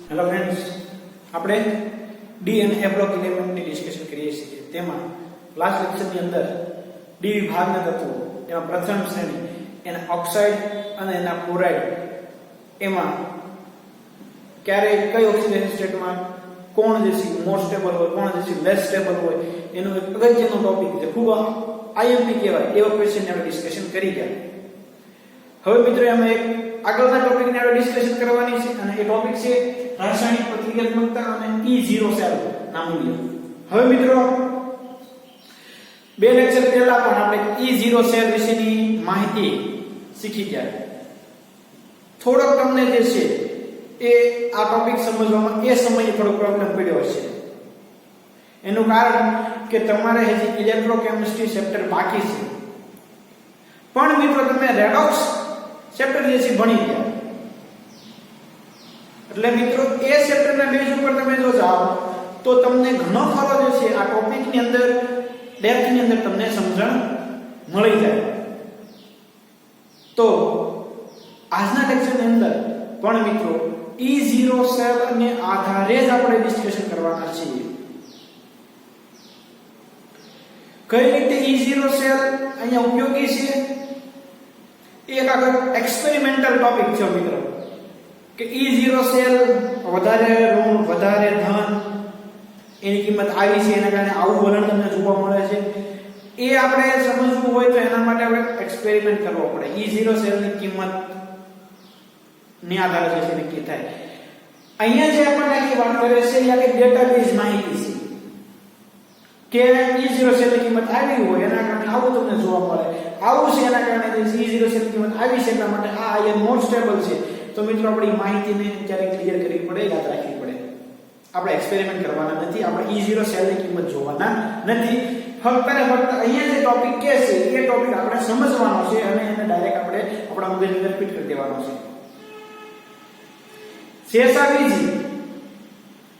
Hello friends, આપણે D અને એ block એલિમેન્ટની ડિસ્કશન કરીએ છીએ. તેમાં લાસ્ટ લેક્ચરની અંદર ડી વિભાગના તત્વો, એમાં પ્રથમ શ્રેણી એના ઓક્સાઇડ અને એના ક્લોરાઇડ, એમાં ક્યારે કઈ ઓક્સિડેશન સ્ટેટમાં કોણ જે છે મોર સ્ટેબલ હોય, કોણ જે છે લેસ સ્ટેબલ હોય, એનો એક અગત્યનો ટોપિક છે. ખૂબ આઈએમપી કહેવાય એવા ક્વેશ્ચનને આપણે ડિસ્કશન કરી ગયા. હવે મિત્રો અમે એક આગળના ટોપિકને આપણે ડિસ્કશન કરવાની છે અને એ ટોપિક છે રાસાયણિક પ્રતિક્રિયાત્મકતા અને E0 સેલ ના મૂલ્ય. હવે મિત્રો બે લેક્ચર પહેલા પણ આપણે E0 સેલ વિશેની માહિતી શીખી ગયા. થોડોક તમને જે છે એ આ ટોપિક સમજવામાં એ સમયે થોડો પ્રોબ્લેમ પડ્યો છે. એનું કારણ કે તમારે હજી ઇલેક્ટ્રોકેમિસ્ટ્રી ચેપ્ટર બાકી છે, પણ મિત્રો તમે રેડોક્સ ચેપ્ટર જે છે ભણી ગયા. એટલે મિત્રો એ ચેપ્ટરના બેઝ ઉપર તમે જો જાઓ તો તમને ઘણો ખરો જે છે આ ટોપિકની અંદર ડેપ્થની અંદર તમને સમજણ મળી જાય. તો આજના લેક્ચરની અંદર પણ મિત્રો E0 સેલ ને આધારે જ આપણે ડિસ્કશન કરવાના છીએ. કઈ રીતે E0 સેલ અહીંયા ઉપયોગી છે એક આગળ એક્સપેરિમેન્ટલ ટોપિક છે મિત્રો, કે E0 સેલ વધારે ઋણ વધારે ધન એની કિંમત આવી છે, એના કારણે આવું વલણ તમને જોવા મળે છે. એ આપણે સમજવું હોય તો એના માટે આપણે એક્સપેરિમેન્ટ કરવો પડે. E0 સેલની કિંમત ની આધારે જે નક્કી થાય. અહીંયા જે આપણને આખી વાત કરે છે એ આખી ડેટાબેઝ માહિતી છે કે E0 સેલની કિંમત આવી હોય એના કારણે આવું તમને જોવા મળે, આવું છે એના કારણે જે E0 સેલની કિંમત આવી છે એટલા માટે આ આયન મોર સ્ટેબલ છે. તો મિત્રો આપણી માહિતીને ક્યારે ક્લિયર કરવી પડે, યાદ રાખવી પડે. આપણે એક્સપેરિમેન્ટ કરવાના નથી, આપણે E0 સેલની કિંમત જોવાના નથી. ફક્ત ને ફક્ત અહીંયા જે ટોપિક કે છે એ ટોપિક આપણે સમજવાનો છે અને એને ડાયરેક્ટ આપણે આપણા મગજની અંદર ફિટ કરી દેવાનો છે. શેષા બીજી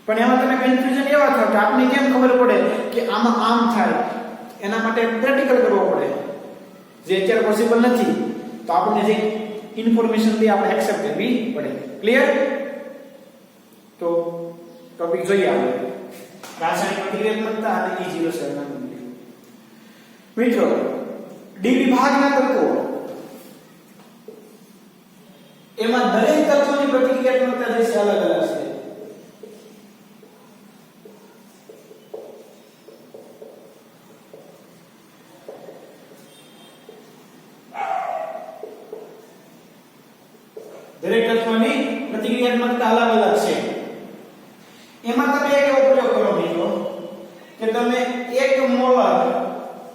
પણ એમાં તમે કન્ફ્યુઝન એવા થાવ કે આપને કેમ ખબર પડે કે આમાં આમ થાય, એના માટે પ્રેક્ટિકલ કરવો પડે જે અત્યારે પોસિબલ નથી. તો આપણને જે ઇન્ફોર્મેશન દી આપણે એક્સેપ્ટ કરવી પડે. ક્લિયર? તો ટોપિક જોઈએ આપણે રાસાયણિક પ્રતિક્રિયાત્મકતા અને E0 સેલના મૂલ્ય. મિત્રો ડી વિભાગના તત્વો, એમાં દરેક તત્વોની પ્રતિક્રિયાત્મકતા જે છે અલગ અલગ છે. દરેક તત્વની પ્રતિક્રિયાત્મકતા અલગ અલગ છે. એમાં તમે એક એવો પ્રયોગ કરો મિત્રો કે તમે 1 મોલર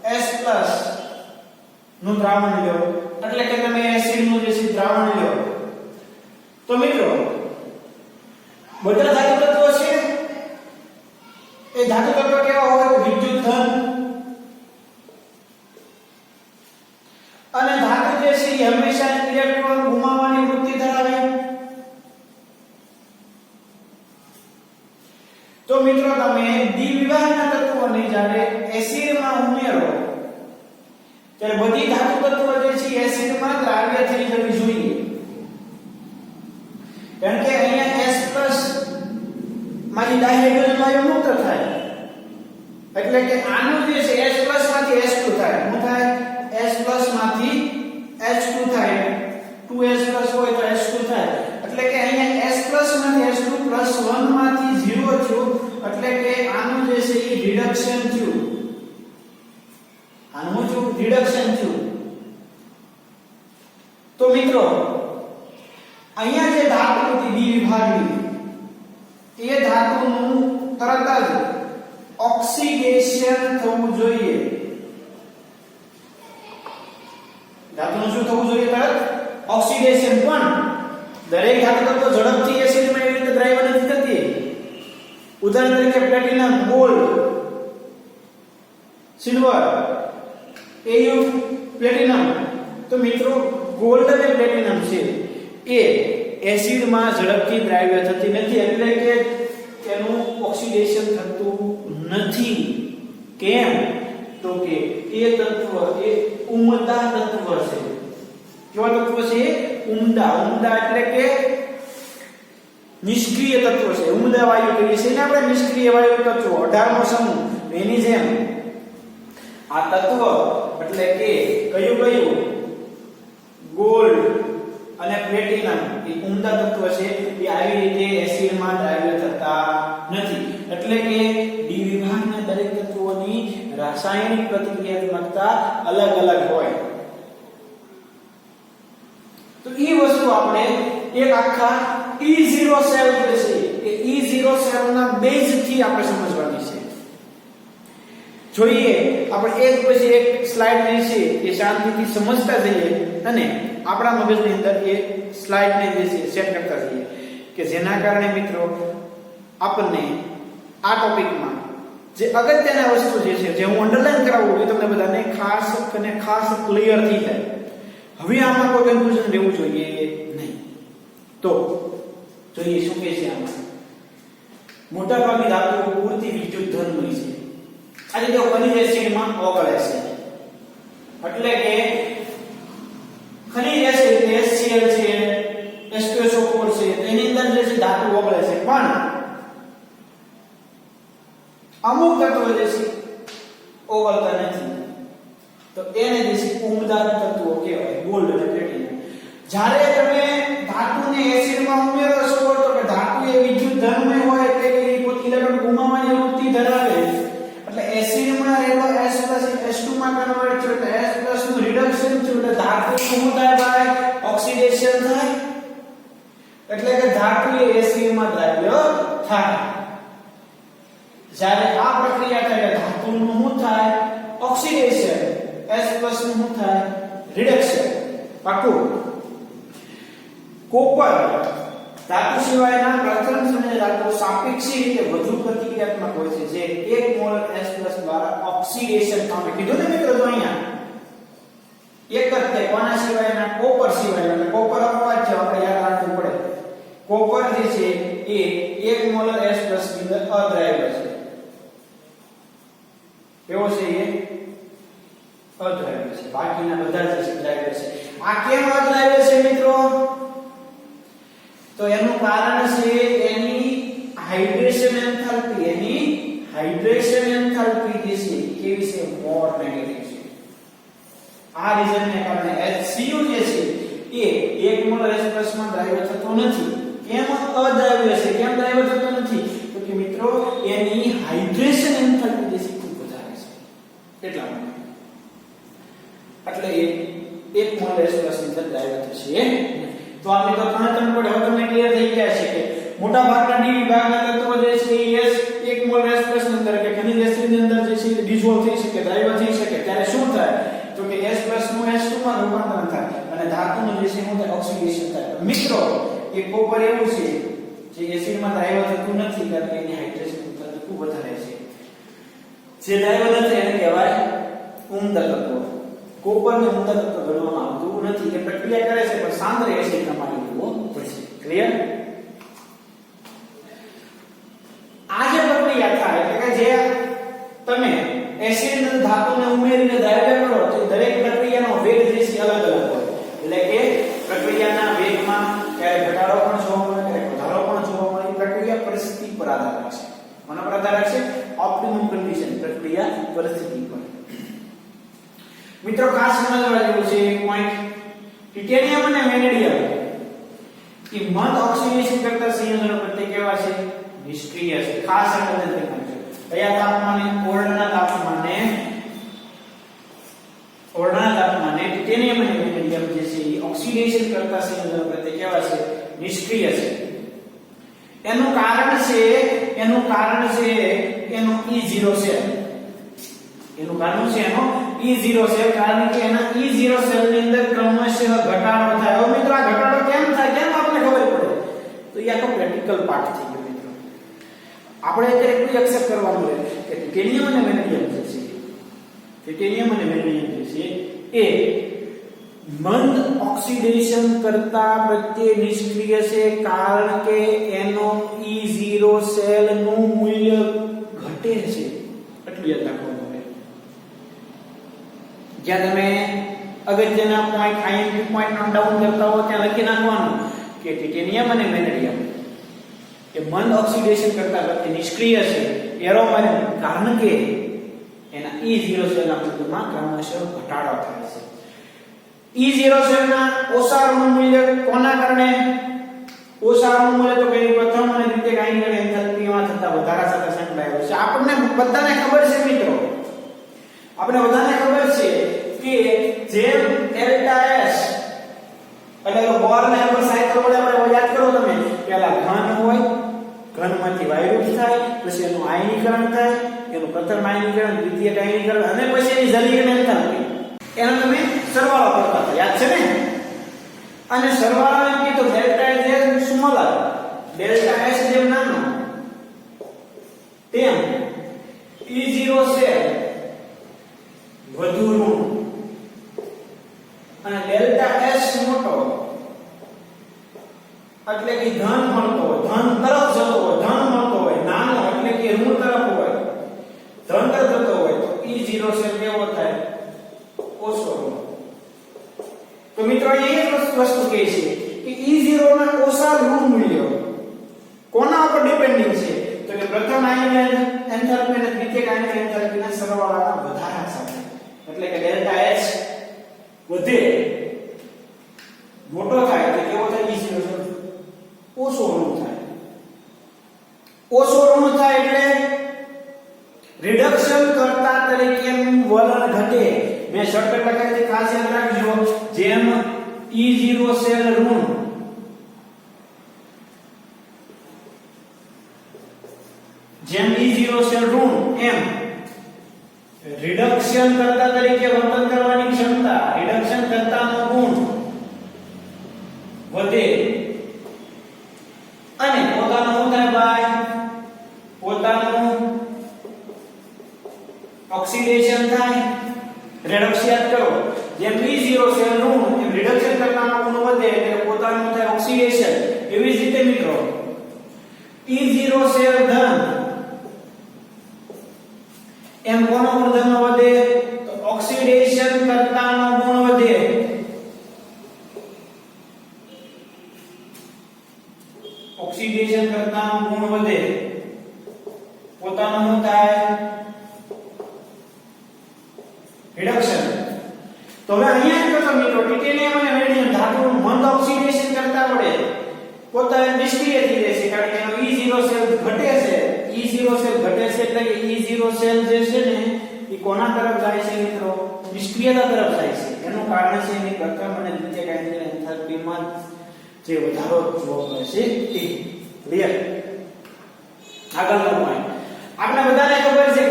H+ નું દ્રાવણ લો, એટલે કે તમે એસિડ નું જે છે દ્રાવણ લો. તો મિત્રો બધા ધાતુ તત્વો છે એ ધાતુ તત્વ કેવા હોય? વિદ્યુત ધન. અને ધાતુ જે છે એ હંમેશા ઇલેક્ટ્રોન ગુમાવવાની વૃત્તિ ધરાવે. તો મિત્રો તમે ડી વિભાગના તત્વોને જ્યારે એસિડમાં ઉમેરો ત્યારે બધી ધાતુ તત્વો જે છે એસિડમાં દ્રાવ્ય થઈ જવી જોઈએ. કારણ કે અહીંયા H+ માંથી ડાયહાઇડ્રોજન વાયુ મુક્ત થાય, એટલે કે આનું જે છે H+ માંથી H2 થાય. શું થાય? H+ માંથી H2 થાય. 2H+ હોય તો H2 થાય. એટલે કે અહીંયા H+ માંથી H2 +1 માંથી 0 થયું, એટલે કે આનું જે છે એ રિડક્શન થયું. આનું શું? રિડક્શન થયું. તો મિત્રો અહીંયા જે ધાતુ હતી ડી વિભાગની, એ ધાતુનું તરત જ ઓક્સિડેશન થવું જોઈએ. ધાતુનું શું થવું જોઈએ? તરત ઓક્સિડેશન. પણ દરેક ધાતુ તત્વ ઝડપથી એસિડમાં એવી રીતે દ્રાવ્ય નથી થતી. ઉદાહરણ તરીકે platinum, gold, silver, Au, platinum. તો મિત્રો ગોલ્ડ અને પ્લેટિનમ છે એ એસિડમાં ઝડપથી દ્રાવ્ય થતી નથી, એટલે કે તેનું ઓક્સિડેશન થતું નથી. કેમ? તો કે એ તત્વ એ ઉમદા તત્વ છે. કેવા તત્વ છે? ઉમદા. ઉમદા એટલે કે નિષ્ક્રિય તત્વ છે, ઉમદા વાયુ કહીએ છીએ ને આપણે નિષ્ક્રિય વાયુ તત્વો 18મો સમૂહ. એની જેમ આ તત્વ એટલે કે કયું ગોલ્ડ અને પ્લેટિનમ એ ઉમદા તત્વ છે, એ આવી રીતે એસિડમાં દ્રાવ્ય થતા નથી. એટલે કે ડી વિભાગના દરેક તત્વોની રાસાયણિક પ્રતિક્રિયાત્મકતા અલગ અલગ હોય. તો એ વસ્તુ આપણે એક આખા E0 સેલ જે છે એ E0 સેલના બેઝ થી આપણે સમજવાની છે. જોઈએ આપણે એક પછી એક સ્લાઇડ જે છે એ શાંતિથી સમજતા જઈએ અને આપણા મગજની અંદર એ સ્લાઇડને જે છે સેટ કરતા જઈએ કે જેના કારણે મિત્રો આપણને આ ટોપિકમાં જે અગત્યના વસ્તુ જે છે જે હું અંડરલાઈન કરાવું એ તમને બધાને ખાસ ક્લિયર થઈ જાય. હવે આમાં કોઈ કન્ફ્યુઝન રહેવું જોઈએ નહીં. તો જોઈએ શું કહે છે આમાં. મોટાભાગની ધાતુઓ પૂરતી વિદ્યુત ધર્મની છે. આજે જો ખનિજ એસિડમાં ઓગળે છે એટલે કે ખનિજ એસિડ HCl છે, H2SO4 છે, એની અંદર જે છે ધાતુ ઓગળે છે, પણ અમુક તત્વો જે છે ઓગળતા નથી. તો એને જે છે ઉમદા તત્વો કહેવાય, ગોલ્ડ અને પ્લેટિનમ. જ્યારે તમે ધાતુને એસિડમાં ઉમેરો છો તો કે ધાતુ એ વિદ્યુત ધર્મમય હોય એટલે કે ઇલેક્ટ્રોન ગુમાવવાની વૃત્તિ ધરાવે. એટલે એસિડમાં રહેલો H+ H2 માં કન્વર્ટ થયો એટલે H+ નું રિડક્શન થયું એટલે ધાતુ શું થાય ભાઈ? ઓક્સિડેશન થાય. એટલે કે ધાતુ એ એસિડમાં દ્રાવ્ય થાય. જ્યારે આ પ્રક્રિયા થાય ધાતુનું શું થાય? ઓક્સિડેશન. H+ નું શું થાય? રિડક્શન. પાકું. કોપર ધાતુ સિવાયના પ્રથમ શ્રેણીના ધાતુઓ સાપેક્ષી રીતે વધુ પ્રતિક્રિયાત્મક હોય છે, જે 1 મોલ H+ દ્વારા ઓક્સિડેશન પામે. કીધું ને મિત્રો, તો અહીંયા એક જ તે કોના સિવાયના? કોપર સિવાયના. એટલે કોપર અપવાદ છે, આપણે યાદ રાખવું પડે. કોપર જે છે એ 1 મોલ H+ ની અંદર અદ્રાવ્ય છે. કેવો છે? એ અદ્રાવ્ય છે. બાકીના બધા જે છે દ્રાવ્ય છે. આ કેમ અદ્રાવ્ય છે મિત્રો? તો એનું કારણ છે એની હાઇડ્રેશન એન્થાલ્પી. એની હાઇડ્રેશન એન્થાલ્પી જે છે કેવી છે? મોર નેગેટિવ છે. આ રીઝનને કારણે HCl જે છે એ 1 મોલ H+ માં દ્રાવ્ય થતો નથી. કેમ અદ્રાવ્ય છે? કેમ દ્રાવ્ય થતો નથી? તો કે મિત્રો એની હાઇડ્રેશન એન્થાલ્પી જે છે ખૂબ વધારે છે, એટલા માટે. એટલે એ 1 મોલ H+ ની અંદર દ્રાવ્ય થશે. તો આ મિત્રો ત્રણ પડે. હવે તમને ક્લિયર થઈ ગયા છે કે મોટા ભાગના ડી વિભાગના તત્વો જે છે એ 1 મોલ H+ ની અંદર કે ખનિજ એસિડ ની અંદર જે છે ડિસોલ્વ થઈ શકે, દ્રાવ્ય થઈ શકે. ત્યારે શું થાય? તો કે H+ નું H2 માં રૂપાંતરણ થાય અને ધાતુનું જે છે શું થાય? ઓક્સિડેશન થાય. મિત્રો એ કોપર એવું છે જે એસિડમાં દ્રાવ્ય થતું નથી કારણ કે એની હાઇડ્રેશન એન્થાલ્પી ખૂબ વધારે છે. જે દ્રાવ્ય નથી એને કહેવાય ઉમદા તત્વો. કોપરને ઉમદા તત્વ ગણવામાં આવતું નથી. એ પ્રક્રિયા કરે છે પણ સાંદ્ર એસિડ તમારી લેવો પડશે. ક્લિયર? આ જે પ્રક્રિયા થાય એટલે કે જે તમે એસિડ અને ધાતુને ઉમેરીને દ્રાવ્ય કરો તો દરેક પ્રક્રિયાનો વેગ જે છે અલગ અલગ હોય. એટલે કે પ્રક્રિયાના વેગમાં ક્યારેક ઘટાડો પણ જોવા મળે, ક્યારેક વધારો પણ જોવા મળે. પ્રક્રિયા પરિસ્થિતિ પર આધાર રાખશે. કોના પર આધાર રાખશે? ઓપ્ટિમમ કન્ડિશન, પ્રક્રિયા પરિસ્થિતિ પર. મિત્રો ખાસ સમજવા જેવું છે એક પોઈન્ટ. ટિટેનિયમ અને વેનેડિયમ એ મંદ ઓક્સિડેશન કરતા સંયોજનો પ્રત્યે કેવા છે? નિષ્ક્રિય છે. ખાસ સમજવું પડશે. કયા તાપમાને? ઓરડાના તાપમાને ટિટેનિયમ અને વેનેડિયમ જે છે એ ઓક્સિડેશન કરતા સંયોજનો પ્રત્યે કેવા છે? નિષ્ક્રિય છે. એનું કારણ છે એનો E0 સેલ. એનું કારણ છે એનો E0 સેલ. કારણ કે એના E0 સેલ ની અંદર ક્રમશઃ ઘટાડો થાય. હવે મિત્રો આ ઘટાડો કેમ થાય? કેમ આપણે ખબર પડે? તો એ આખો પ્રેક્ટિકલ પાર્ટ થઈ ગયો મિત્રો. આપણે અત્યારે એટલું એક્સેપ્ટ કરવાનું છે કે ટિટેનિયમ અને વેનેડિયમ જે છે એ મંદ ઓક્સિડેશન કરતા પ્રત્યે નિષ્ક્રિય છે કારણ કે એનો E0 સેલ નું મૂલ્ય ઘટે છે. એટલું યાદ રાખવાનું છે. જ્યાં તમે અગત્યના point IMP point note down કરતા હો ત્યાં લખી નાખવાનું કે ટિટેનિયમ અને વેનેડિયમ કે મંદ ઓક્સિડેશન કરતા વ્યક્તિ નિષ્ક્રિય છે એરોમેરિન, કારણ કે એના E0 સેલના મૂલ્યમાં ક્રમશઃ ઘટાડો થાય છે. E0 સેલના ઓછા અણુ મૂલ્ય કોના કારણે ઓછા અણુ મૂલ્ય તો કે પ્રથમ અને દ્વિતીય આયનિક એન્થાલ્પીમાં થતા વધારા સાથે સંકળાયેલો છે. આપણને બધાને ખબર છે મિત્રો, આપણે બધાને ખબર છે કે જેમ ડેલ્ટા S એટલે બોર્ન હેમ્બર સાયકલ વડે આપણે યાદ કરો તમે, પહેલા ઘન હોય, ઘનમાંથી વાયુરૂપ થાય, પછી એનું આયનીકરણ થાય, એનું પ્રથમ આયનીકરણ, દ્વિતીય આયનીકરણ અને પછી એની જલીકરણ એન્થાલ્પી, એનો તમે સરવાળો કરતા હતા, યાદ છે ને? અને સરવાળો એમ કીધું ડેલ્ટા S જેમ સ્મોલર, ડેલ્ટા S જેમ નાનો, તેમ E0 સેલ વધુ ઋણ અને ડેલ્ટા S મોટો એટલે કે ધન મળતો હોય, ધન તરફ જતો હોય, ધન મળતો હોય, નાનો એટલે કે ઋણ તરફ હોય, ધન તરફ જતો હોય તો E0 સેલ કેવો થાય? ઓછો. તો મિત્રો અહીં એક વસ્તુ કહે છે કે E0 ના ઓછા ઋણ મૂલ્યો કોના ઉપર ડિપેન્ડિંગ છે? તો કે પ્રથમ આયનિક એન્થાલ્પી અને દ્વિતીય આયનિક એન્થાલ્પીના સરવાળાના વધારા સાથે, એટલે કે ડેલ્ટા H વધે, મોટો થાય તો કેવો થાય? E0 સેલ ઓછો ઋણ થાય. ઓછો ઋણ થાય એટલે રિડક્શન કરતા તરીકેનું વલણ ઘટે. મેં શોર્ટકટ લખાય છે, ખાસ યાદ રાખજો. જેમ E0 સેલ ઋણ, જેમ E0 સેલ ઋણ એમ રિડક્શન કરતા તરીકે વર્તન કરવાની ક્ષમતા, રિડક્શન કરતાનો ગુણ વધે અને પોતાનું શું થાય ભાઈ? પોતાનું ઓક્સિડેશન થાય, રિડક્શન યાદ કરો. જેમ E0 સેલ ઋણ એમ રિડક્શન કરતાનો ગુણ વધે એટલે પોતાનું થાય ઓક્સિડેશન. એવી જ રીતે મિત્રો E0 સેલ ધન એમ કોનો ગુણધર્મ વધે? તો ઓક્સિડેશન કરતાનો ગુણ વધે. ઓક્સિડેશન કરતાનો ગુણ વધે, પોતાનો શું થાય? રિડક્શન. તો હવે અહીંયા જો તમે મિત્રો ટિટેનિયમ અને રેડિયમ ધાતુ મંદ ઓક્સિડેશન કરતા વડે પોતાને નિષ્ક્રિય થઈ જાય છે, કારણ કે એનો E0 સેલ ઘટે છે. E0 સેલ ઘટે છે એટલે કે E0 સેલ જે છે ને એ કોના તરફ જાય છે મિત્રો? નિષ્ક્રિયતા તરફ જાય છે. એનું કારણ છે એની પ્રથમ અને દ્વિતીય આયનિક એન્થાલ્પીમાં જે વધારો જોવા મળે છે તે. ક્લિયર? આગળનો પોઈન્ટ આપણે બધાને ખબર છે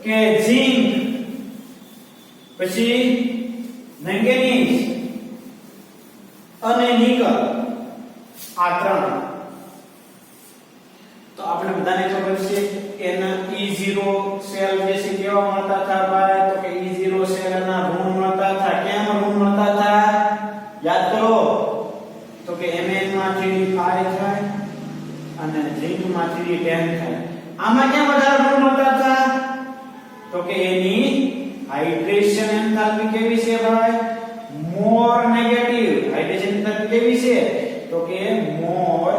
કે ઝિંક, પછી મેંગેનીઝ અને નિકલ, આ ત્રણ તો આપણે બધાને ખબર છે એના E0 સેલ જે છે કેવા મળતા હતા ભાઈ? તો કે E0 સેલ ના ઋણ મળતા હતા. કેમ ઋણ મળતા હતા? યાદ કરો. તો કે Mn માં 3D5 થાય અને ઝિંક માં 3D10 થાય. આમાં ક્યાં વધારે ઋણ મળતા હતા? તો કે એની હાઇડ્રેશન એન્થાલ્પી કેવી છે ભાઈ? મોર નેગેટિવ. હાઇડ્રેશન એન્થાલ્પી કેવી છે? તો કે મોર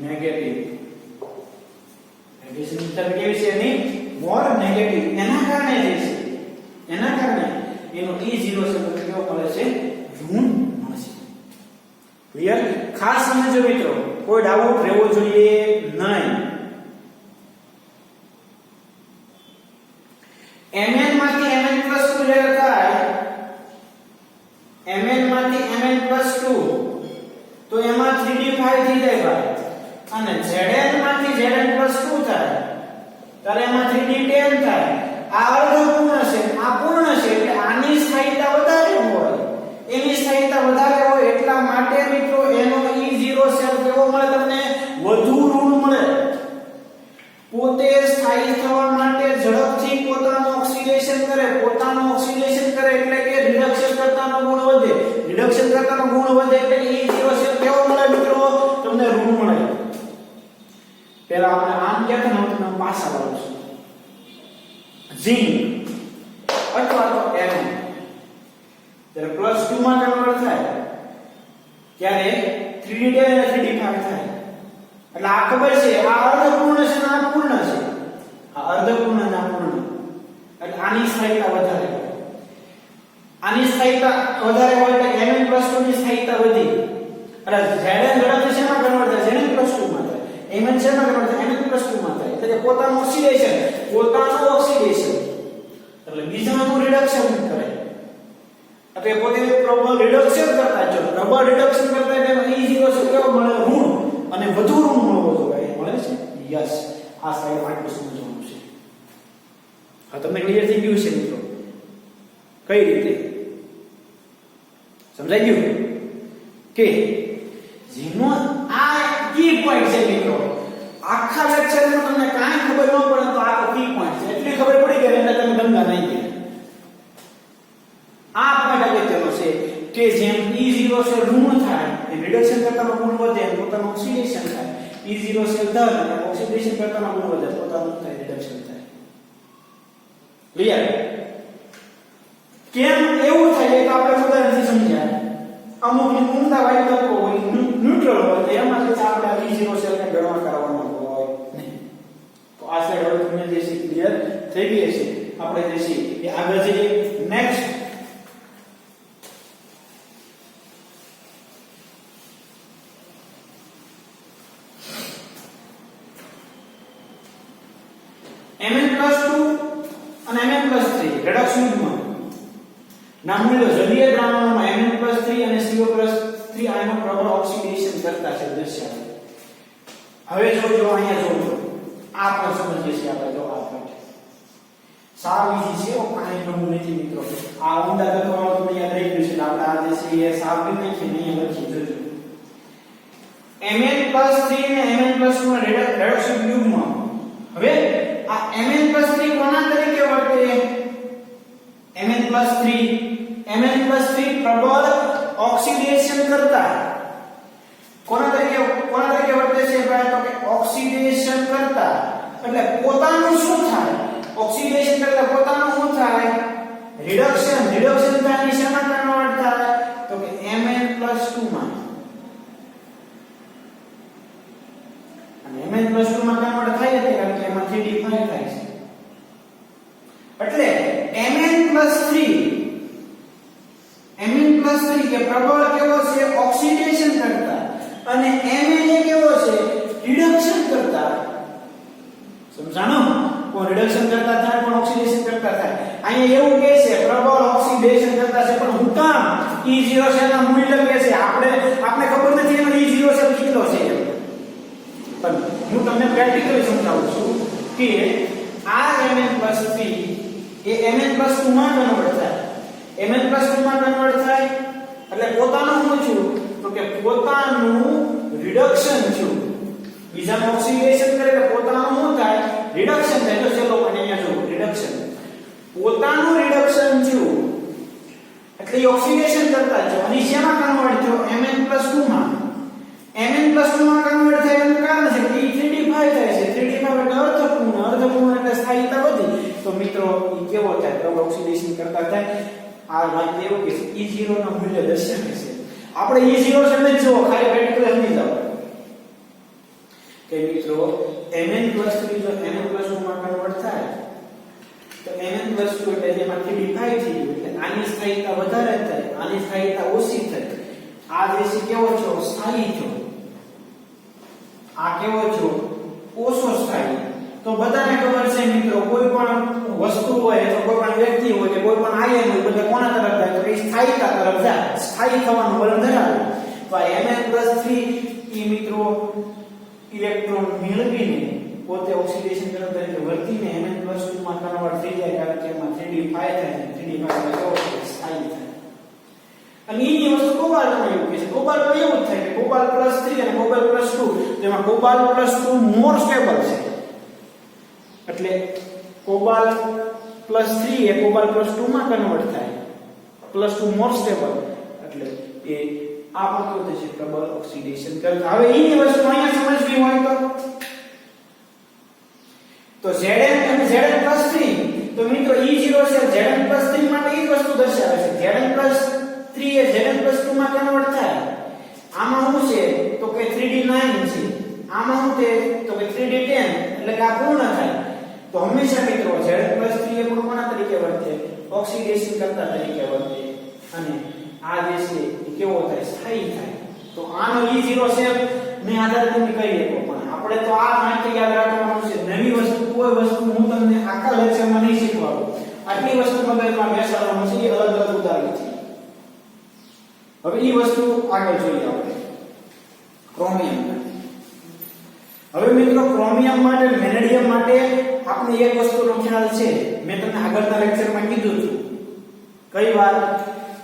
નેગેટિવ. હાઇડ્રેશન એન્થાલ્પી કેવી છે એની? મોર નેગેટિવ. એના કારણે જે છે, એના કારણે એનો E0 સેલ કેવો મળે છે? ઋણ મળે છે. ક્લિયર? ખાસ સમજો મિત્રો, કોઈ ડાઉટ રહેવો જોઈએ નહીં. Mn માંથી Mn+2 લેર થાય, Mn માંથી Mn+2 તો એમાં 3D5 થઈ જાય ભાઈ. અને Zn માંથી Zn+2 થાય ત્યારે એમાં 3D10 થાય. આ અર્ધપૂર્ણ છે, આ પૂર્ણ છે એટલે આની સ્થાયીતા વધારે હોય. એની સ્થાયીતા વધારે હોય એટલા માટે મિત્રો એનો E0 સેલ કેવો મળે તમને? વધુ ઋણ મળે. પોતે સ્થાયી થવા માટે ઝડપથી પોતાનું ઓક્સિડેશન કરે, પોતાનું ઓક્સિડેશન કરે એટલે કે રિડક્શન કરતાનો ગુણ વધે. રિડક્શન કરતાનો ગુણ વધે એટલે E0 સેલ કેવો મળે મિત્રો? તમને ઋણ મળે. પહેલા આપણે આમ કહેતા ને તમને પાછા લાવું છું. ઝિંક અથવા તો Mn જ્યારે +2 માં કન્વર્ટ થાય ત્યારે 3D10 અને 3D5 થાય. એટલે આ ખબર છે આ અર્ધપૂર્ણ છે ને આ પૂર્ણ છે, આ અર્ધપૂર્ણ અને આ પૂર્ણ, એટલે આની સ્થાયીતા વધારે હોય, આની સ્થાયીતા વધારે હોય એટલે Mn+2 ની સ્થાયીતા વધી, એટલે Zn ઝડપથી શેમાં કન્વર્ટ થાય? Zn+2 માં થાય. Mn શેમાં કન્વર્ટ થાય? Mn+2 માં થાય. એટલે કે પોતાનું ઓક્સિડેશન એટલે બીજાનું રિડક્શન કરે, એટલે પોતે પ્રબળ રિડક્શન કરતા જો પ્રબળ રિડક્શન કરતા એટલે E0 છે કેવો મળે? ઋણ, અને વધુ ઋણ મળવો જોઈએ, મળે છે. યસ, આ સાઈડ આટલું સમજવાનું છે. આ તમને ક્લિયર થઈ ગયું છે મિત્રો? કઈ રીતે સમજાઈ ગયું કે જેનો આ કી પોઈન્ટ છે મિત્રો? આખા લેક્ચરમાં તમને કાંઈ ખબર ન પડે તો આ કી પોઈન્ટ છે, એટલી ખબર પડી ગઈ એટલે તમે ગંગા નહીં ગયા. આ પોઈન્ટ અગત્યનો છે કે જેમ E0 છે ઋણ થાય એ રિડક્શન કરતાનો ગુણ વધે, પોતાનું ઓક્સિડેશન થાય. E0 છે ધન અને ઓક્સિડેશન કરતાનો ગુણ વધે, પોતાનું થાય રિડક્શન થાય. ક્લિયર? કેમ એવું થાય એ તો આપણે ઉદાહરણથી સમજ્યા. અમુક ઊંડા વાયુ તત્વો હોય, ન્યુટ્રલ હોય, તો એમાંથી આપણે E0 સેલને ગણવા કરવાનો હોય નહીં. તો આ સાઈડ હવે તમને જે છે ક્લિયર થઈ ગઈ છે. આપણે જે છે એ આગળ જઈએ. નેક્સ્ટ Mn+2 અને Mn+3 રિડક્શન યુગ્મ ના મૂલ્યો જલીય દ્રાવણોમાં Mn+3 અને CO+3 આયનો પ્રબળ ઓક્સિડેશન કરતા છે દર્શાવે. હવે જોજો અહીંયા જોજો આ પણ સમજીએ છીએ આપણે. જો આ પોઈન્ટ સાવ ઈઝી છે, પાણી નમું નથી મિત્રો. આ ઊંડા તત્વવાળો તમને યાદ રહી ગયું છે. આપણે આ જે છે એ સાવ નથી કે નહીં લખી જોજો. Mn+3 અને Mn+2 ના રિડક્શન યુગ્મ. હવે આ Mn+3 કોના તરીકે વર્તે? Mn+3 પ્રબળ ઓક્સિડેશન કરતા કોના તરીકે વર્તે છે ભાઈ? તો કે ઓક્સિડેશન કરતા. એટલે પોતાનું શું થાય? ઓક્સિડેશન કરતા પોતાનું શું થાય? રિડક્શન થાય. શેમાં કન્વર્ટ થાય? તો કે Mn+2 માં. અને Mn+2 માં કન્વર્ટ થાય એટલે કારણ કે એમાં 3D5 થાય છે. એટલે Mn+3 કે પ્રબળ કેવો છે? ઓક્સિડેશન કરતા, અને Mn એ કેવો છે? રિડક્શન કરતા. સમજાણો? કોણ રિડક્શન કરતા થાય પણ ઓક્સિડેશન કરતા થાય. અહીંયા એવું કહે છે પ્રબળ ઓક્સિડેશન કરતા છે, પણ હું કામ E0 છે ના મૂલ્ય કે છે આપણે ખબર નથી એનો E0 છે કેટલો છે. પણ હું તમને પ્રેક્ટિકલી સમજાવું છું કે આ Mn+3 એ Mn+2 માં કન્વર્ટ થાય. Mn+2 માં કન્વર્ટ થાય એટલે પોતાનું શું છું? તો કે પોતાનું રિડક્શન છું. બીજાનું ઓક્સિડેશન કરે એટલે પોતાનું શું થાય? રિડક્શન થાય. તો ચલો પણ અહીંયા જો રિડક્શન, પોતાનું રિડક્શન છું એટલે એ ઓક્સિડેશન કરતા છે. અને શેમાં કન્વર્ટ થયો? Mn+2 માં. Mn+2 માં કન્વર્ટ થાય એનું કારણ છે કે 3D5 થાય છે. 3D5 એટલે અર્ધપૂર્ણ એટલે સ્થાયીતા વધી. તો મિત્રો એ કેવો થાય? પ્રબળ ઓક્સિડેશન કરતા થાય. આ વાત એવું કે E0 નું મૂલ્ય દર્શાવે છે. આપણે E0 સમજો, ખાલી પ્રેક્ટિકલ સમજી જાવ કે મિત્રો Mn+3 જો Mn+2 માં કન્વર્ટ થાય તો Mn+2 એટલે જેમાં 3D5 થઈ ગયું એટલે આની સ્થાયીતા વધારે થાય, આની સ્થાયીતા ઓછી થાય. આ જે છે કેવો છો? સ્થાયી છો. આ કેવો છો? ઓછો સ્થાયી. તો બધાને ખબર છે મિત્રો, કોઈ પણ વસ્તુ હોય તો કોઈ પણ વ્યક્તિ હોય કે કોઈ પણ આયન હોય, બધા કોના તરફ જાય? તો એ સ્થાયીતા તરફ જાય, સ્થાયી થવાનું વલણ ધરાવે. તો આ Mn+3 ઈ મિત્રો ઇલેક્ટ્રોન મેળવીને પોતે ઓક્સિડેશન તરીકે વર્તીને Mn+2 માં કન્વર્ટ થઈ જાય, કારણ કે એમાં 3D5 થાય. 3D5 એટલે સ્થાયી થાય. અને એની વસ્તુ કોબાલ્ટમાં એવું કે છે. કોબાલ્ટમાં એવું જ થાય કે કોબાલ્ટ+3 અને કોબાલ્ટ+2, તેમાં કોબાલ્ટ+2 મોર સ્ટેબલ છે. એટલે કોબાલ્ટ+3 એ કોબાલ્ટ+2 માં કન્વર્ટ થાય, +2 મોર સ્ટેબલ. એટલે એ આ પણ કહે છે પ્રબળ ઓક્સિડેશન કરતા. હવે એની વસ્તુ અહીંયા સમજવી હોય તો Zn અને Zn+3 તો મિત્રો E0 છે Zn+3 માટે એ વસ્તુ દર્શાવે છે. Zn+3 એ Zn+2 માં કન્વર્ટ થાય. આમાં શું છે? તો કે 3D9 છે. આમાં શું છે તો કે 3d10 એટલે કે આ પૂર્ણ થાય તો હંમેશા મિત્રો Z+3 એ પણ કોના તરીકે વર્તે ઓક્સિડેશન કરતા તરીકે વર્તે અને આ જે છે એ કેવો થાય સ્થાયી થાય તો આનો E0 શેલ મેં આધાર તમને કહી શકો પણ આપણે તો આ માહિતી યાદ રાખવાનું છે નવી વસ્તુ કોઈ વસ્તુ હું તમને આખા લેક્ચરમાં નહીં શીખવાડું આટલી વસ્તુ મગજમાં બેસાડવાનું છે એ અલગ અલગ ઉદાહરણ છે હવે એ વસ્તુ આગળ જોઈએ આપણે ક્રોમિયમ હવે મિત્રો ક્રોમિયમ માટે વેનેડિયમ માટે આપણે એક વસ્તુનો ખ્યાલ છે મેં તમને આગળના લેક્ચરમાં કીધું હતું કઈ વાત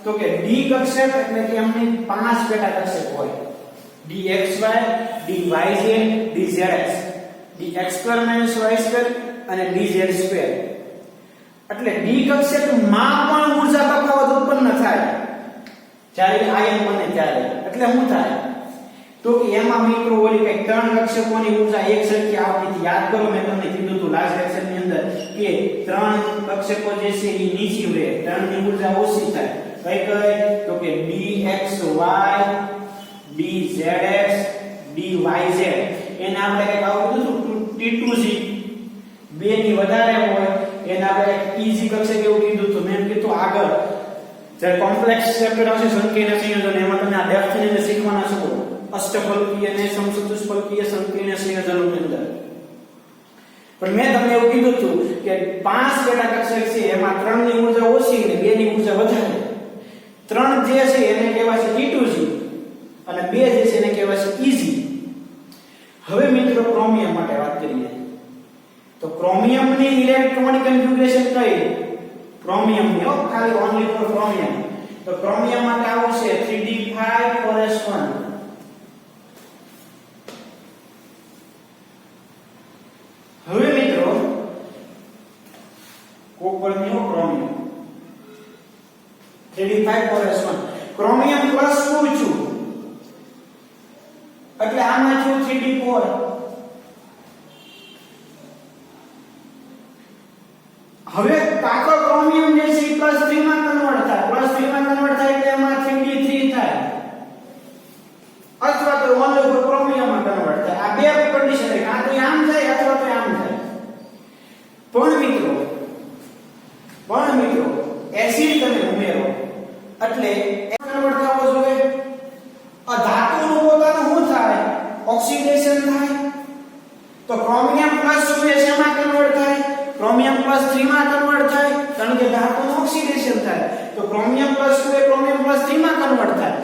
તો કે ડી કક્ષક એટલે કે એમની 5 પેટા કક્ષક હોય dxy dyz dzx dx2 y2 અને dz2 એટલે ડી કક્ષકમાં પણ ઊર્જા તફાવત ઉત્પન્ન થાય જ્યારે આયન બને ત્યારે એટલે શું થાય તો કે એમાં મિત્રો ઓલી કઈ ત્રણ કક્ષકોની ઊર્જા એક સરખી આવતી યાદ કરો મેં તમને કીધું હતું લાસ્ટ લેક્ચર ની અંદર કે ત્રણ કક્ષકો જે છે એ નીચી રહે ત્રણની ઊર્જા ઓછી થાય કઈ કઈ તો કે dxy dzx dyz એને આપણે કઈ આવું કીધું t2z બે ની વધારે હોય એને આપણે easy કક્ષક એવું કીધું હતું મેં કીધું આગળ જે કોમ્પ્લેક્સ ચેપ્ટર આવશે સંકીર્ણ સંયોજન એમાં તમે આ ડેપ્થ ને શીખવાના છો અષ્ટફલકીય અને સમચતુષ્ફલકીય સંકીર્ણ સંયોજનોની અંદર પણ મેં તમને એવું કીધું હતું કે 5 પેટા કક્ષક છે એમાં 3 ની ઊર્જા ઓછી અને 2 ની ઊર્જા વધારે 3 જે છે એને કહેવાય છે T2G અને 2 જે છે એને કહેવાય છે EG હવે મિત્રો ક્રોમિયમ માટે વાત કરીએ તો ક્રોમિયમની ઇલેક્ટ્રોનિક કન્ફિગ્યુરેશન કઈ ક્રોમિયમ ની ખાલી ઓન્લી ફોર ક્રોમિયમ તો ક્રોમિયમ માટે આવશે 3d5 હવે મિત્રો કોપરનો ક્રોમિયમ 3d5 ક્રોમિયમ પ્લસ 2 છું એટલે આમાં છું 3d4 હવે કાકો ક્રોમિયમ જે છે +3 માં કન્વર્ટ થાય +3 માં કન્વર્ટ થાય એટલે એમાં 3d3 થાય અથવા તો ઓનલી ફોર ક્રોમિયમ માં કન્વર્ટ થાય આ બે કન્ડિશન છે કાં તો આમ થાય અથવા તો આમ થાય પણ મિત્રો એસિડ તમે ઉમેરો એટલે કન્વર્ટ થવો જોઈએ આ ધાતુનું પોતાનું શું થાય ઓક્સિડેશન થાય તો ક્રોમિયમ +2 શેમાં કન્વર્ટ થાય ક્રોમિયમ +3 માં કન્વર્ટ થાય કારણ કે ધાતુનું ઓક્સિડેશન થાય તો ક્રોમિયમ +2 એ ક્રોમિયમ +3 માં કન્વર્ટ થાય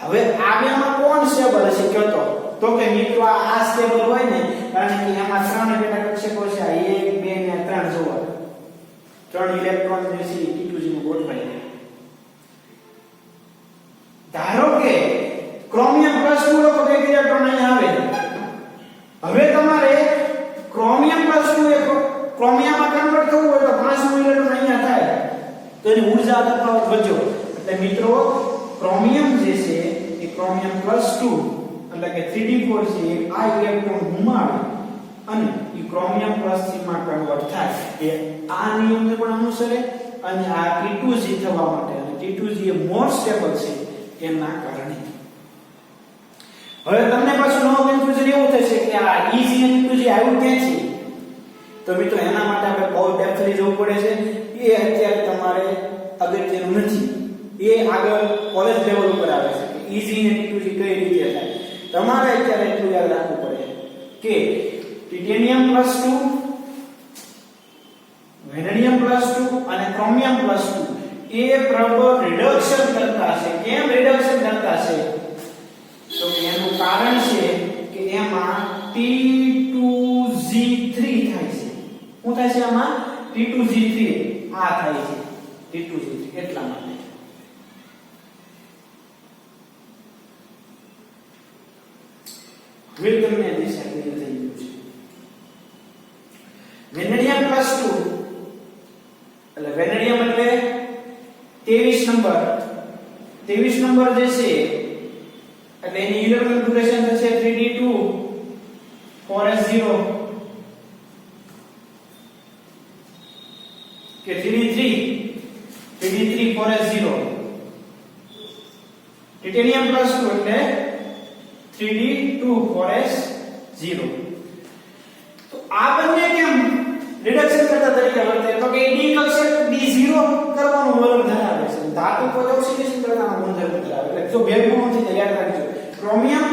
હવે આ બેમાં કોણ સ્ટેબલ હશે કયો તો કે મિત્રો આ સ્ટેબલ હોય ને કારણ કે એમાં 3 પેટા કક્ષકો છે 1 2 ને 3 જોવા 3 ઇલેક્ટ્રોન જે છે T2G માં ગોઠવાય ધારો કે ક્રોમિયમ +2 લોકો એક ઇલેક્ટ્રોન અહીં આવે હવે તમારે ક્રોમિયમ +2 એ ક્રોમિયમમાં કન્વર્ટ થવું હોય તો 5 ઇલેક્ટ્રોન અહીંયા થાય તો એની ઊર્જા તફાવત વધ્યો એટલે મિત્રો ક્રોમિયમ જે છે એ ક્રોમિયમ +2 એટલે કે 3d4 છે આ ઇલેક્ટ્રોન ગુમાવે અને એ ક્રોમિયમ +3 માં કન્વર્ટ થાય એ આ નિયમને પણ અનુસરે અને આ T2G થવા માટે અને T2G એ મોર સ્ટેબલ છે એના કારણે હવે તમને પાછું નવો કન્ફ્યુઝન એવું થશે કે આ EG અને T2G આવ્યું ક્યાંથી તો મિત્રો એના માટે આપણે બહુ ડેપ્થલી જવું પડે છે એ અત્યારે તમારે અગત્યનું નથી એ આગળ કોલેજ લેવલ ઉપર આવે છે કે EG અને T2G કઈ રીતે થાય તમારે અત્યારે એટલું યાદ રાખવું પડે કે ટિટેનિયમ +2 વેનેડિયમ +2 અને ક્રોમિયમ +2 એ પ્રબળ રિડક્શન કરતા છે કેમ રિડક્શન કરતા છે તો એનું કારણ છે કે એમાં T2Z3 થાય છે શું થાય છે આમાં T2Z3 આ થાય છે T2Z3 એટલા માટે હવે તમને દિશા ક્લિયર થઈ ગયું છે વેનેડિયમ +2 એટલે વેનેડિયમ એટલે 23 નંબર જે છે એટલે એની ઇલેક્ટ્રોન ડ્યુરેશન થશે 3d2 4s0 કે 3d3 4s0 ટિટેનિયમ +2 એટલે 3d2 4s0 0. તો આ બંને કેમ રિડક્શન કરતા તરીકે વર્તે તો કે ડી કક્ષક D0 કરવાનું વલણ ધરાવે છે. ધાતુ પર ઓક્સિડેશન કરતાનો ગુણધર્મ ધરાવે. એટલે જો ભેગું નથી તો યાદ રાખજો. ક્રોમિયમ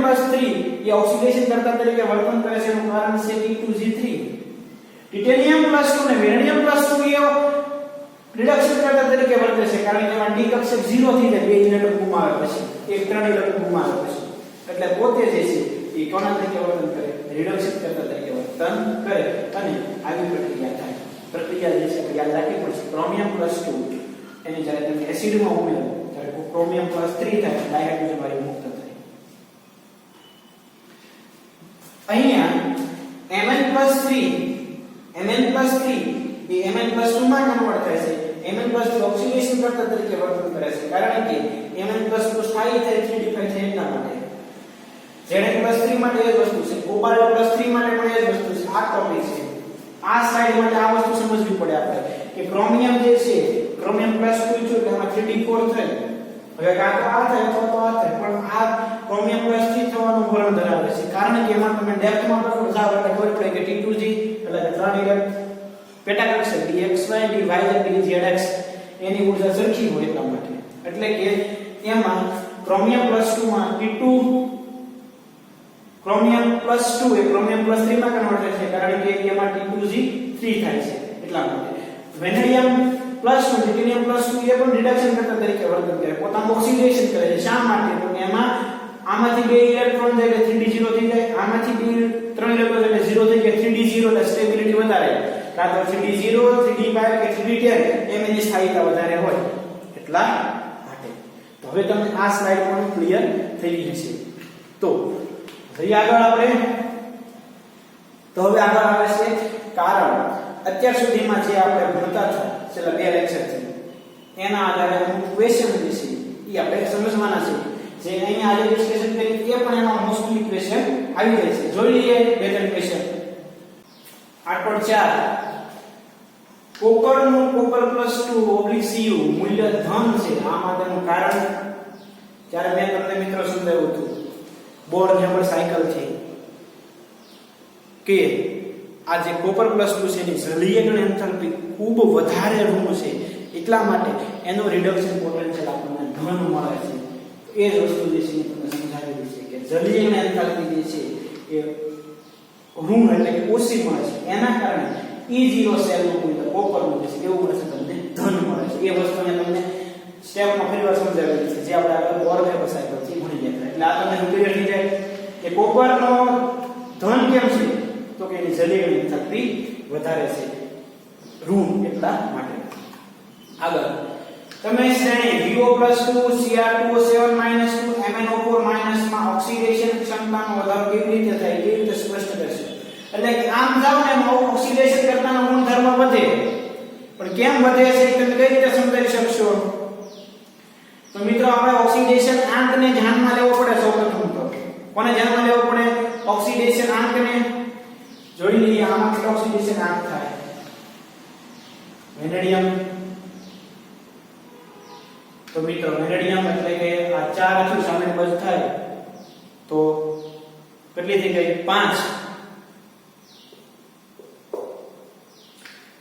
પ્લસ 3 એ ઓક્સિડેશન કરતા તરીકે વર્તન કરે છે એનું કારણ છે T2G3. ટિટેનિયમ પ્લસ 2 ને વેનેડિયમ પ્લસ 2 એ રિડક્શન કરતા તરીકે વર્તે છે કારણ કે એમાં ડી કક્ષક 0 થઈ જાય, 2 ઇલેક્ટ્રોન ગુમાવે પછી, એક 3 ઇલેક્ટ્રોન ગુમાવે પછી. એટલે પોતે જે છે એ કોના તરીકે વર્તન કરે? રિડક્શન કરતા તરીકે વર્તન કરે અને આવી પ્રક્રિયા થાય. પ્રક્રિયા જે છે યાદ રાખવી પડશે. ક્રોમિયમ પ્લસ 2 એની જ્યારે તમે એસિડમાં ઉમેરો ત્યારે ક્રોમિયમ પ્લસ 3 થાય, ડાયહાઇડ્રોજન વાયુ મુક્ત થાય. અહીંયા Mn+3 એ Mn+2 માં કન્વર્ટ થાય છે. Mn+2 ઓક્સિડેશન કરતા તરીકે વર્તન કરે છે કારણ કે Mn+2 સ્થાયી થાય 3d5 થાય એટલા માટે. Zn+3 માટે એ જ વસ્તુ છે, Cobalt+3 માટે પણ એ જ વસ્તુ છે. આ ટોપિક છે. આ સ્લાઇડ માટે આ વસ્તુ સમજવી પડે આપણે કે ક્રોમિયમ જે છે ક્રોમિયમ +2 છે એટલે આમાં 3d4 થાય. હવે કાં તો આ થાય અથવા તો આ થાય, પણ આ ક્રોમિયમ +3 થવાનું વલણ ધરાવે છે કારણ કે એમાં તમે ડેપ્થમાં પણ જાવ એટલે ખબર પડે કે T2G એટલે કે 3 ઇલેક્ટ્રોન પેટા કક્ષક dxy dy dzx એની ઊર્જા સરખી હોય એટલા માટે. એટલે કે એમાં ક્રોમિયમ +2 માં T2 ક્રોમિયમ +2 એ ક્રોમિયમ +3 માં કન્વર્ટ થાય છે કારણ કે એમાં T2G3 થાય છે એટલા માટે. વેનેડિયમ +2 ટિટેનિયમ +2 એ પણ રિડક્શન કરતા તરીકે વર્તન કરે, પોતાનું ઓક્સિડેશન કરે છે. શા માટે? તો એમાં આમાંથી 2 ઇલેક્ટ્રોન જાય એટલે 3d0 થઈ જાય, આમાંથી 3 ઇલેક્ટ્રોન એટલે 0 થઈ જાય, 3d0 એટલે સ્ટેબિલિટી વધારે, કાં તો 3d0 3d5 કે 3d10 એમ એની સ્થાયીતા વધારે હોય એટલા માટે. તો હવે તમને આ સ્લાઇડ પણ ક્લિયર થઈ ગઈ છે. તો હવે આગળ આવે છે કારણ. અત્યાર સુધીમાં જે આપણે ભણતા હતા છેલ્લા 2 લેક્ચર થી એના આધારે અમુક ક્વેશ્ચન જે છે એ આપણે સમજવાના છે. જે અહીંયા આજે ડિસ્કશન કરી એ પણ એમાં મોસ્ટલી ક્વેશ્ચન આવી જાય છે. જોઈ લઈએ 2-3 ક્વેશ્ચન. 8.4 કોપરનું કોપર +2 Cu મૂલ્ય ધન છે. આ માટેનું કારણ જ્યારે મેં તમને મિત્રો સમજાવ્યું હતું બોર હેમર સાયકલ છે કે આ જે કોપર +2 છે એની જલીયકરણ એન્થાલ્પી ખૂબ વધારે ઋણ છે એટલા માટે એનો રિડક્શન પોટેન્શિયલ આપણને ધન મળે છે. એ જ વસ્તુ જે છે તમને સમજાવેલી છે કે જલીયકરણ એન્થાલ્પી જે છે એ ઋણ એટલે કે ઓછી મળે છે. એના કારણે E0 સેલનું મૂલ્ય કોપરનું જે છે કેવું મળે છે? તમને ધન મળે છે. એ વસ્તુ અહીંયા તમને સ્ટેપમાં ફરીવાર સમજાવેલી છે જે આપણે આગળ બોર હેમર સાયકલ થી ભણી ગયા. એટલે આ તમને ક્લિયર થઈ જાય કે કોપરનો ધન કેમ છે તો કે એની જલીયકરણ એન્થાલ્પી વધારે છે ઋણ એટલા માટે. આગળ તમે શ્રેણી VO+2 Cr2O7 -2 MnO4- માં ઓક્સિડેશન ક્ષમતાનો વધારો કેવી રીતે થાય કેવી રીતે સ્પષ્ટ કરશો? એટલે કે આમ જાવ ને ઓક્સિડેશન કરતાનો ગુણધર્મ વધે, પણ કેમ વધે છે તમે કઈ રીતે સમજાવી શકશો? તો મિત્રો આપણે ઓક્સિડેશન આંકને ધ્યાનમાં લેવો પડે. સૌપ્રથમ તો કોને ધ્યાનમાં લેવો પડે? ઓક્સિડેશન આંકને. જોઈ લઈએ આમાં કેટલો ઓક્સિડેશન આંક થાય. વેનેડિયમ તો મિત્રો વેનેડિયમ એટલે કે આ 4 થી સામે બાજુ થાય તો કેટલી થઈ ગઈ? 5.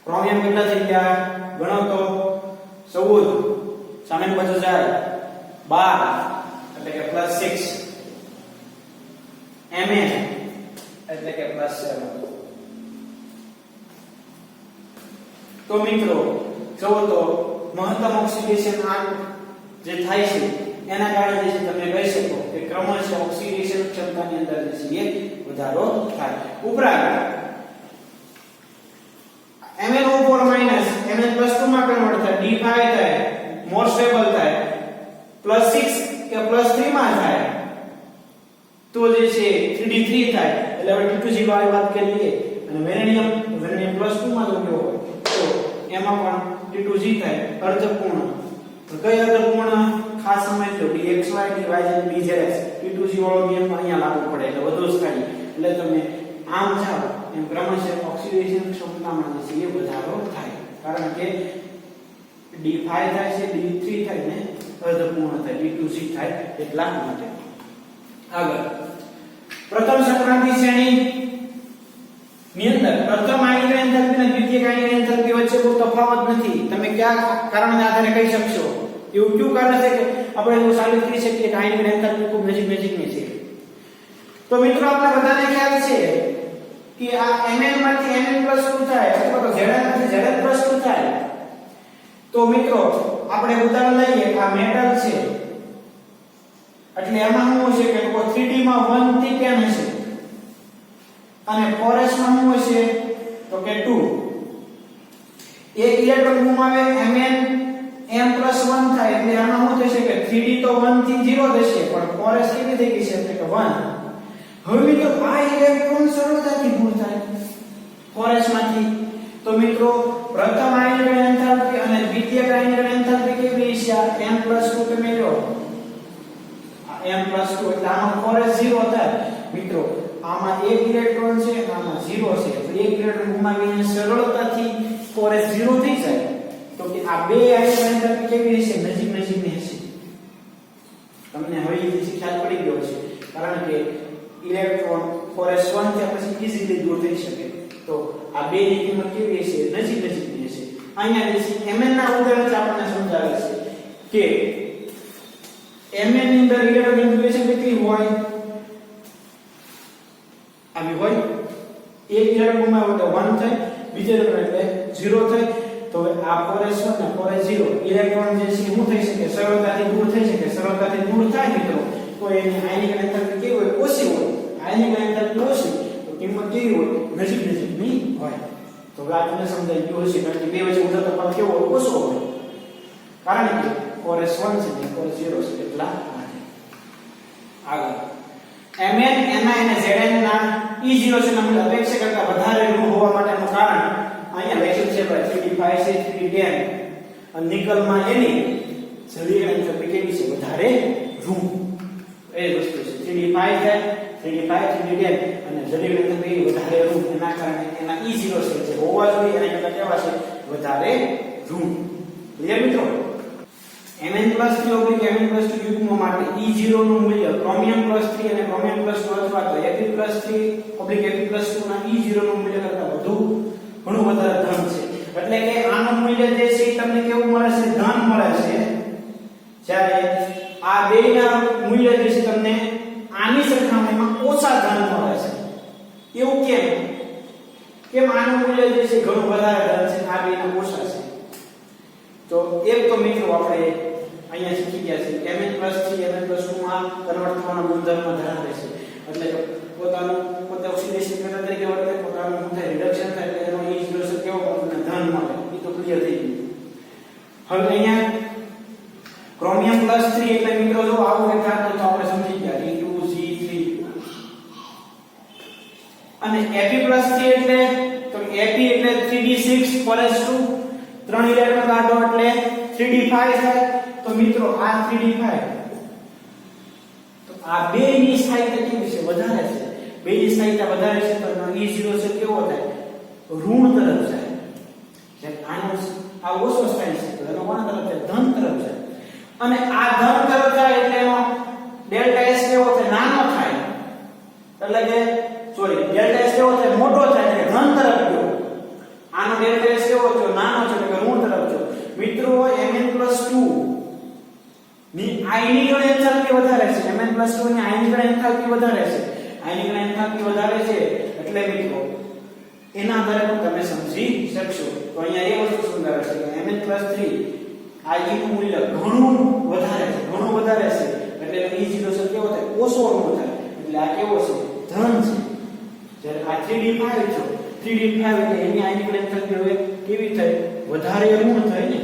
ક્રોમિયમ કેટલા થઈ ગયા? ગણો તો 14. સામે બાજુ જાય 12 એટલે કે +6. Mn એટલે કે +7. તો મિત્રો જો તો મહત્તમ ઓક્સિડેશન આંક જે થાય છે એના કારણે જે તમે કહી શકો કે ક્રમશઃ ઓક્સિડેશન ક્ષમતાની અંદર જે છે એ વધારો થાય. ઉપરાંત MnO4- Mn+2 માં કન્વર્ટ થાય, D5 થાય, મોર સ્ટેબલ થાય, +6 કે +3 માં થાય તો જે છે 3d3 થાય. એટલે હવે T2G વાળી વાત કરીએ અને વેનેડિયમ +2 માં જો ગયો તો એમાં પણ T2G થાય અર્ધપૂર્ણ. તો કઈ અર્ધપૂર્ણ ખાસ સમજજો dxy dy dzx T2G વાળો નિયમ અહીંયા લાગુ પડે એટલે વધુ થાય. એટલે તમે આમ જાઓ એમ ક્રમશઃ ઓક્સિડેશન ક્ષમતામાં જે છે એ વધારો થાય કારણ કે D5 થાય છે, D3 થાય ને અર્ધપૂર્ણ થાય, T2G થાય એટલા માટે. આગળ પ્રથમ સંક્રાંતિ શ્રેણી ની અંદર પ્રથમ આયનિક એન્થાલ્પી અને દ્વિતીય આયનિક એન્થાલ્પી વચ્ચે કોઈ તફાવત નથી. તમે કયા કારણને આધારે કહી શકશો? એવું કયું કારણ છે કે આપણે એવું સાબિત કરી શકીએ કે આયનિક એન્થાલ્પી ખૂબ નજીકની છે? તો મિત્રો આપણે બધાને ખ્યાલ છે કે આ Mn માંથી Mn શું થાય અથવા તો Zn માંથી Zn શું થાય. તો મિત્રો આપણે ઉદાહરણ લઈએ કે આ મેટલ છે એટલે એમાં શું છે કે 3D માં 1 થી 10 હશે અને 4s માં શું હશે તો કે 2. એક ઇલેક્ટ્રોન ગુમાવે Mn m+1 થાય એટલે આમાં શું થશે કે 3D તો 1 થી 0 થશે પણ 4s કેવી થઈ ગઈ છે એટલે કે 1. હવે મિત્રો આ ઇલેક્ટ્રોન સરળતાથી દૂર થાય 4s માંથી. તો મિત્રો પ્રથમ આયનિક એન્થાલ્પી અને દ્વિતીય આયનિક એન્થાલ્પી કેવી છે? m+2 તમે લો m+2 એટલે આમાં 4s 0 થાય. મિત્રો આમાં એક ઇલેક્ટ્રોન છે અને આમાં 0 છે તો એક ઇલેક્ટ્રોન ગુમાવીને સરળતાથી 4s 0 થઈ જાય. તો કે આ બે આયનિક એન્થાલ્પી કેવી છે? નજીકની હશે. તમને હવે એ ખ્યાલ પડી ગયો છે કારણ કે ઇલેક્ટ્રોન 4s 1 થયા પછી ઈઝીલી દૂર થઈ શકે. તો આ બે ની કિંમત કેવી હશે? નજીકની હશે. અહીંયા જે Mn ના ઉદાહરણ આપણને સમજાવે છે કે Mn ની અંદર ઇલેક્ટ્રોન કન્ફિગ્યુરેશન કેટલી હોય? આવી હોય. એક ઇલેક્ટ્રોન ગુમાવ્યો તો 1 થાય, બીજો ઇલેક્ટ્રોન એટલે 0 થાય. તો આ 4s 1 અને 4s 0 ઇલેક્ટ્રોન જે છે શું થઈ શકે? સરળતાથી દૂર થઈ શકે. સરળતાથી દૂર થાય મિત્રો તો એની આયનિક એન્થાલ્પી કેવી હોય? ઓછી હોય. આયનિક એન્થાલ્પી ઓછી તો કિંમત કેવી હોય? નજીકની હોય. તો આ તમને સમજાઈ ગયું હશે કારણ કે બે વચ્ચે ઊંધો તફાવત કેવો હોય? ઓછો હોય. કારણ કે 4s 1 છે ને 4s 0 છે એટલા માટે. આગળ Mn Ni અને Zn ના E0 છે નંબર અપેક્ષા કરતા વધારે ઋણ હોવા માટેનું કારણ અહીંયા લખ્યું છે ભાઈ 3d5 છે 3d10 અને નિકલમાં એની જલીય એન્થાલ્પી કેવી છે? વધારે ઋણ. એ વસ્તુ છે 3d5 થાય 3d5 3d10 અને જલીય એન્થાલ્પી વધારે ઋણ એના કારણે એના E0 છે જે હોવા જોઈએ એના કરતા કેવા છે? વધારે ઋણ. ક્લિયર મિત્રો? Mn+3 Mn+2 યુગ્મ માટે E0 નું મૂલ્ય ક્રોમિયમ+3 અને ક્રોમિયમ+2 અથવા તો Fe+3 Fe+2 ના E0 નું મૂલ્ય કરતા ઘણું વધારે ધન છે. એટલે કે આનું મૂલ્ય જે છે તમને કેવું મળે છે? ધન મળે છે. જ્યારે આ બેના મૂલ્ય જે છે તમને આની સરખામણીમાં ઓછા ધન મળે છે. એવું કેમ આનું મૂલ્ય જે છે ઘણું વધારે ધન છે, આ બેના ઓછા છે? તો એક તો મિત્રો આપણે અહીંયા શીખી ગયા છે Mn+3 Mn+2 માં કન્વર્ટ થવાનો ગુણધર્મ ધરાવે છે. એટલે પોતે ઓક્સિડેશન કરતા તરીકે વર્તે, પોતાનું થાય રિડક્શન થાય એટલે એનો E0 કેવો આપણને ધન મળે. એ તો ક્લિયર થઈ ગયું. હવે અહીંયા ક્રોમિયમ+3 એટલે મિત્રો જો આવું એક થાય તો આપણે સમજી ગયા E2G3 અને Fe+3 એટલે તો Fe એટલે 3d6 4s2 3 ઇલેક્ટ્રોન કાઢો એટલે 3d5 થાય. તો મિત્રો આ 3d5 તો આ બે ની સ્થાયીતા કેવી છે? વધારે છે. બે ની સ્થાયીતા વધારે છે તો E0 છે કેવો થાય? ઋણ તરફ જાય. જેમ આનો આ ઓછો સ્થાયી છે તો એનો કોણ તરફ જાય? ધન તરફ જાય. અને આ ધન તરફ જાય એટલે એનો ડેલ્ટા S કેવો થાય? નાનો થાય. એટલે કે સોરી ડેલ્ટા S કેવો થાય? મોટો થાય એટલે ધન તરફ ગયો. આનો ડેલ્ટા S કેવો થયો? નાનો છે એટલે ઋણ તરફ ગયો. મિત્રો Mn+2 ની આયનિક એન્થાલ્પી વધારે છે. Mn+2 ની આયનિક એન્થાલ્પી વધારે છે. આયનિક એન્થાલ્પી વધારે છે એટલે મિત્રો એના આધારે પણ તમે સમજી શકશો. તો અહીંયા એ વસ્તુ સમજાવે છે કે Mn+3 આ E નું મૂલ્ય ઘણું વધારે છે એટલે E0 છે કેવો થાય? ઓછો ઋણ થાય. એટલે આ કેવો છે? ધન છે. જ્યારે આ 3d5 છે 3d5 એટલે એની આયનિક એન્થાલ્પી હવે કેવી થાય? વધારે ઋણ થાય ને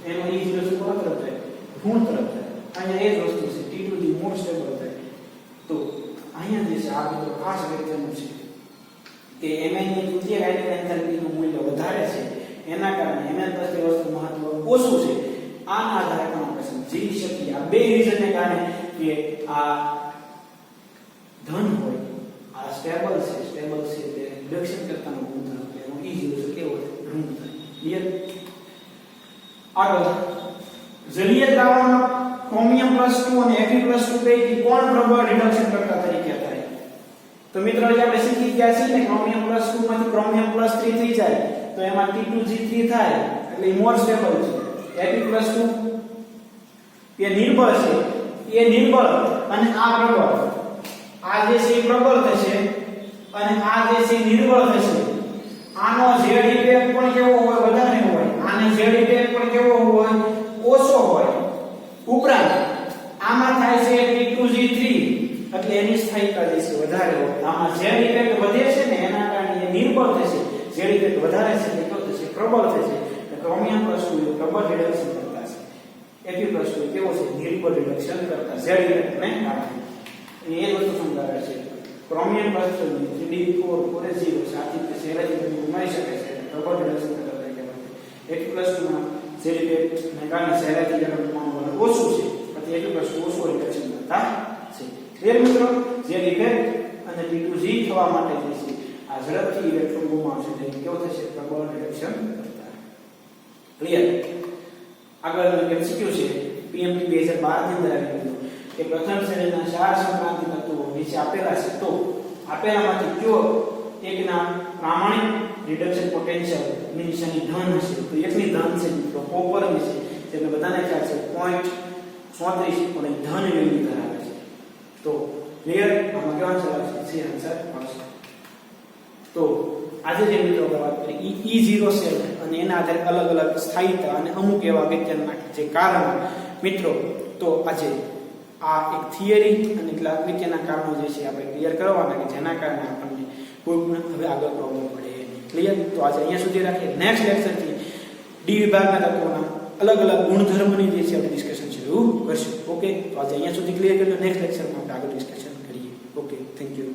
એનો E0 છે કોણ તરફ થાય? ઋણ તરફ જાય. અહીંયા એ જ વસ્તુ છે T2 થી મોર સ્ટેબલ થાય. તો અહીંયા જે છે આ બધું ખાસ અગત્યનું છે કે Mn ની દ્વિતીય આયનિક એન્થાલ્પી નું મૂલ્ય વધારે છે એના કારણે Mn પ્રતિ વસ્તુ મહત્વ ઓછું છે. આના આધારે પણ આપણે સમજી શકીએ આ બે રીઝનને કારણે કે આ ધન હોય આ સ્ટેબલ છે એટલે રિડક્શન કરતાનો ગુણધર્મ એનો E0 છે કેવો ઋણ થાય. ક્લિયર? આગળ જલીય દ્રાવણમાં ક્રોમિયમ+2 અને Fe+2 પૈકી કોણ પ્રબળ રિડક્શન કરતા તરીકે થાય? તો મિત્રો જે આપણે શીખી ગયા છીએ ને ક્રોમિયમ +2 માંથી ક્રોમિયમ +3 થઈ જાય તો એમાં T2G3 થાય એટલે એ મોર સ્ટેબલ છે. Fe+2 એ નિર્બળ છે, એ નિર્બળ અને આ પ્રબળ. આ જે છે એ પ્રબળ થશે અને આ જે છે એ નિર્બળ થશે. આનો Z ઇફેક્ટ પણ કેવો હોય? વધારે હોય. આને Z ઇફેક્ટ પણ કેવો હોય? ઓછો હોય. ઉપરાંત આમાં થાય છે T2G3 એટલે એની સ્થાયિકતા જે છે વધારે હોય. આમાં Z ઇફેક્ટ વધે છે ને એના કારણે એ નિર્બળ થશે. Z ઇફેક્ટ વધારે છે એટલે કેવો થશે? પ્રબળ થશે. ક્રોમિયમ +2 એ પ્રબળ રિડક્શન કરતા છે. Fe+2 કેવો છે? નિર્બળ રિડક્શન કરતા Z ઇફેક્ટ ને કારણે. એ વસ્તુ સમજાવે છે. ક્રોમિયમ +2 3D4 4S0 સાથી કે સહેલાઈથી તમે ઉમેરી શકે છે. પ્રબળ રિડક્શન કરતા કહેવાય. Fe+2 માં Z ઇફેક્ટ ને કારણે સહેલાઈથી જેનું પ્રમાણ ઓછું છે. પછી Fe+2 ઓછું રિડક્શન કરતા છે. ક્લિયર મિત્રો? Z ઇફેક્ટ અને T2G થવા માટે જે છે આ ઝડપથી ઇલેક્ટ્રોન ગુમાવશે એટલે કેવો થશે? પ્રબળ રિડક્શન કરતા. ક્લિયર? આગળ MCQ છે PMT 2012 ની અંદર આવી ગયું કે પ્રથમ શ્રેણીના 4 સંક્રાંતિ તત્વો નીચે આપેલા છે તો આપેલામાંથી કયો એકના પ્રામાણિક રિડક્શન પોટેન્શિયલ ની નિશાની ધન હશે? તો એકની ધન છે મિત્રો કોપરની છે જેને બધાને ખ્યાલ છે 0.34 પણ ધન વેલ્યુ ધરાવે છે. તો ક્લિયર? આમાં કેવા જવાબ છે? સી આન્સર આવશે. તો આજે જે મિત્રો વાત કરી E0 સેલ અને એના આધારે અલગ અલગ સ્થાયિતા અને અમુક એવા વિજ્ઞાનના જે કારણ મિત્રો તો આજે આ એક થિયરી અને કેટલાક વિજ્ઞાનના કારણો જે છે આપણે ક્લિયર કરવાના કે જેના કારણે આપણને કોઈ પણ હવે આગળ પ્રોબ્લેમ પડે નહીં. ક્લિયર? તો આજે અહીંયા સુધી રાખીએ. નેક્સ્ટ લેક્ચરથી ડી વિભાગના તત્વોના અલગ અલગ ગુણધર્મની જે છે આપણે ડિસ્કશન શરૂ કરશું. ઓકે? તો આજે અહીંયા સુધી ક્લિયર કરી લો. નેક્સ્ટ લેક્ચરમાં આપણે આગળ ડિસ્કશન કરીએ. Okay, thank you.